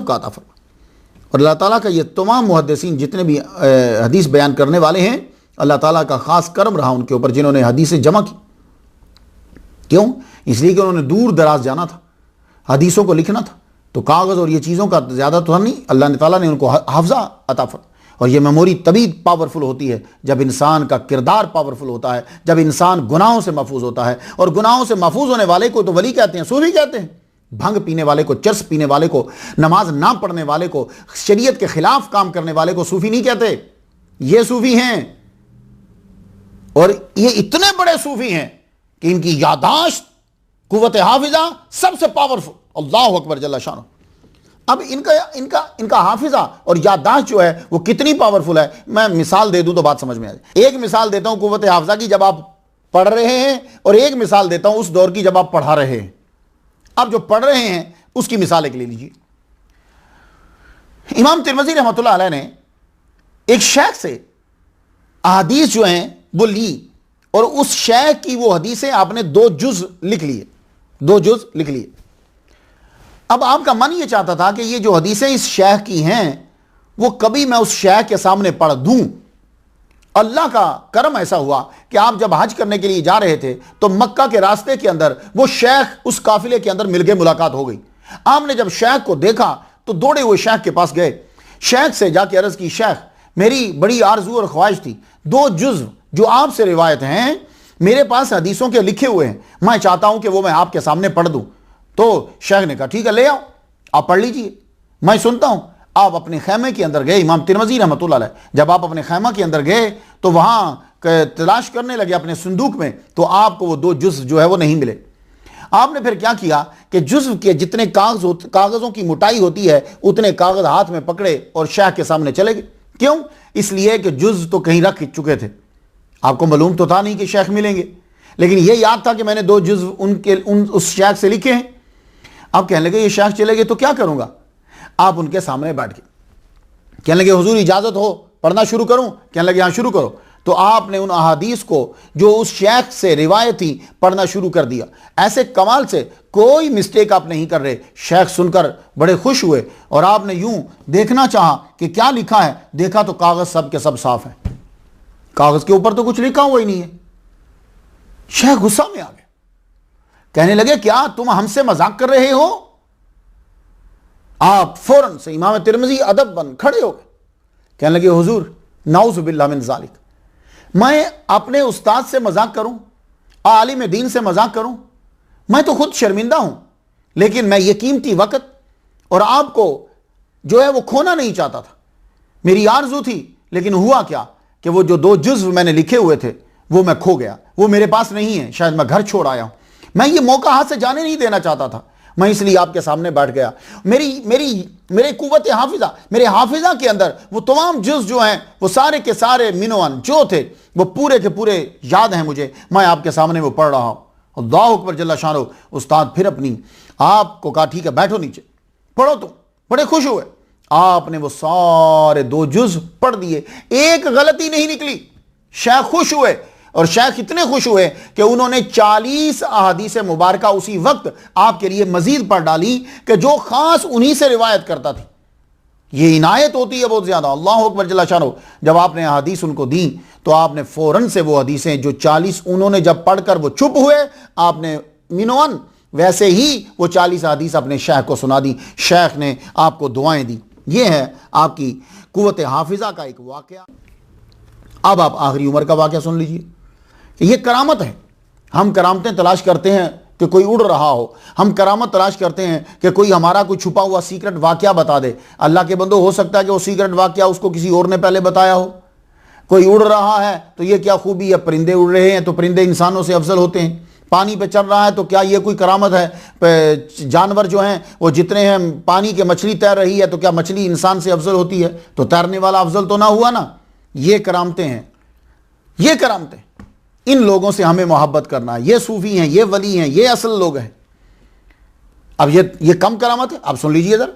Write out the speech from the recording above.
का अता फरमा। और अल्लाह ताला का ये तमाम मुहद्दिसीन जितने भी हदीस बयान करने वाले हैं, अल्लाह ताला का ख़ास करम रहा उनके ऊपर जिन्होंने हदीसें जमा की। क्यों? इसलिए कि उन्होंने दूर दराज जाना था, हदीसों को लिखना था, तो कागज़ और ये चीज़ों का ज़्यादा तो नहीं, अल्लाह ताला ने उनको हाफ़ज़ा अता फरमा। और ये मेमोरी तभी पावरफुल होती है जब इंसान का किरदार पावरफुल होता है, जब इंसान गुनाहों से महफूज होता है। और गुनाहों से महफूज होने वाले को तो वली कहते हैं, सूफी कहते हैं। भंग पीने वाले को, चर्स पीने वाले को, नमाज ना पढ़ने वाले को, शरीयत के खिलाफ काम करने वाले को सूफी नहीं कहते। ये सूफी हैं, और ये इतने बड़े सूफी हैं कि इनकी यादाश्त, कुव्वत हाफिजा सबसे पावरफुल। अल्लाह अकबर जल्ला शान। अब इनका हाफिजा और याददाश्त जो है वो कितनी पावरफुल है, मैं मिसाल दे दूं तो बात समझ में आ जाए। एक मिसाल देता हूं कुव्वत हाफिजा की जब आप पढ़ रहे हैं, और एक मिसाल देता हूं उस दौर की जब आप पढ़ा रहे हैं। आप जो पढ़ रहे हैं उसकी मिसाल एक ले लीजिए। इमाम तिरमिज़ी रहमतुल्लाह अलैह ने एक शेख से अहादीस जो हैं वो ली, और उस शेख की वो हदीसें आपने 2 जुज़ लिख लिए, 2 जुज़ लिख लिए। अब आपका मन ये चाहता था कि ये जो हदीसें इस शेख की हैं वो कभी मैं उस शेख के सामने पढ़ दूं। अल्लाह का करम ऐसा हुआ कि आप जब हज करने के लिए जा रहे थे तो मक्का के रास्ते के अंदर वो शेख उस काफिले के अंदर मिल गए, मुलाकात हो गई। आपने जब शेख को देखा तो दौड़े हुए शेख के पास गए, शेख से जाके अर्ज की, शेख मेरी बड़ी आरजू और ख्वाहिश थी, 2 जुज़ जो आपसे रिवायत हैं मेरे पास हदीसों के लिखे हुए हैं, मैं चाहता हूं कि वो मैं आपके सामने पढ़ दूं। तो शेख ने कहा ठीक है ले आओ, आप पढ़ लीजिए, मैं सुनता हूं। आप अपने खैमे के अंदर गए, इमाम तिरमिज़ी रहमतुल्लाह अलैह, जब आप अपने खैमा के अंदर गए तो वहां तलाश करने लगे अपने संदूक में, तो आपको वो 2 जुज़ जो है वो नहीं मिले। आपने फिर क्या किया कि जुज़ के जितने कागज़ों की मोटाई होती है उतने कागज़ हाथ में पकड़े और शेख के सामने चले गए। क्यों? इसलिए कि जुज़ तो कहीं रख चुके थे, आपको मालूम तो था नहीं कि शेख मिलेंगे, लेकिन यह याद था कि मैंने 2 जुज़ उस शेख से लिखे हैं। आप कहने लगे ये शेख चले गए तो क्या करूंगा? आप उनके सामने बैठ के कहने लगे हुजूर इजाजत हो पढ़ना शुरू करूं? कहने लगे हाँ शुरू करो। तो आपने उन अहादीस को जो उस शेख से रिवायत थी पढ़ना शुरू कर दिया। ऐसे कमाल से कोई मिस्टेक आप नहीं कर रहे। शेख सुनकर बड़े खुश हुए और आपने यूं देखना चाहा कि क्या लिखा है, देखा तो कागज सब के सब साफ है, कागज के ऊपर तो कुछ लिखा हुआ ही नहीं है। शेख गुस्सा में आ गए, कहने लगे क्या तुम हमसे मजाक कर रहे हो? आप फौरन से इमाम तिरमिज़ी अदब बन खड़े हो गए, कहने लगे हुजूर नाउज़ु बिल्लाह मिन ज़ालिक, मैं अपने उस्ताद से मजाक करूं, आलिम दीन से मजाक करूं? मैं तो खुद शर्मिंदा हूं, लेकिन मैं ये कीमती वक्त और आपको जो है वो खोना नहीं चाहता था। मेरी आरजू थी, लेकिन हुआ क्या कि वो जो 2 जुज़ मैंने लिखे हुए थे वो मैं खो गया, वो मेरे पास नहीं है, शायद मैं घर छोड़ आया हूं। मैं ये मौका हाथ से जाने नहीं देना चाहता था, मैं इसलिए आपके सामने बैठ गया। मेरे कुव्वत हाफिजा, मेरे हाफिजा के अंदर वो तमाम जुज़ जो हैं वो सारे के सारे मिनोअन जो थे वो पूरे के पूरे याद हैं मुझे, मैं आपके सामने वो पढ़ रहा हूँ। अल्लाह अकबर जल्ला शानो। उस्ताद फिर अपनी आपको कहा ठीक है बैठो नीचे पढ़ो। तुम बड़े खुश हुए, आपने वो सारे 2 जुज़ पढ़ दिए, एक गलती नहीं निकली। शेख खुश हुए, और शेख इतने खुश हुए कि उन्होंने 40 अहादीस मुबारका उसी वक्त आपके लिए मजीद पढ़ डाली कि जो खास उन्हीं से रिवायत करता थी। ये इनायत होती है बहुत ज्यादा। अल्लाह अकबर जल्ला शानो। जब आपने अहादीस उनको दी तो आपने फौरन से वो हदीसें जो 40 उन्होंने जब पढ़कर वो चुप हुए, आपने मिनोअन वैसे ही वो 40 हदीस अपने शेख को सुना दी। शेख ने आपको दुआएं दी। ये है आपकी कुव्वत हाफिजा का एक वाकया। अब आप आखिरी उम्र का वाकया सुन लीजिए। ये करामत है। हम करामतें तलाश करते हैं कि कोई उड़ रहा हो, हम करामत तलाश करते हैं कि कोई हमारा कोई छुपा हुआ सीक्रेट वाकया बता दे। अल्लाह के बंदो, हो सकता है कि वो सीक्रेट वाकया उसको किसी और ने पहले बताया हो। कोई उड़ रहा है तो ये क्या खूबी है, परिंदे उड़ रहे हैं तो परिंदे इंसानों से अफजल होते हैं। पानी पे चल रहा है तो क्या ये कोई करामत है? जानवर जो हैं वो जितने हैं, पानी के मछली तैर रही है तो क्या मछली इंसान से अफजल होती है? तो तैरने वाला अफजल तो ना हुआ ना। ये करामतें हैं, ये करामतें। इन लोगों से हमें मोहब्बत करना है। ये सूफी हैं, ये वली हैं, ये असल लोग हैं। अब ये कम करामत है। आप सुन लीजिए इधर।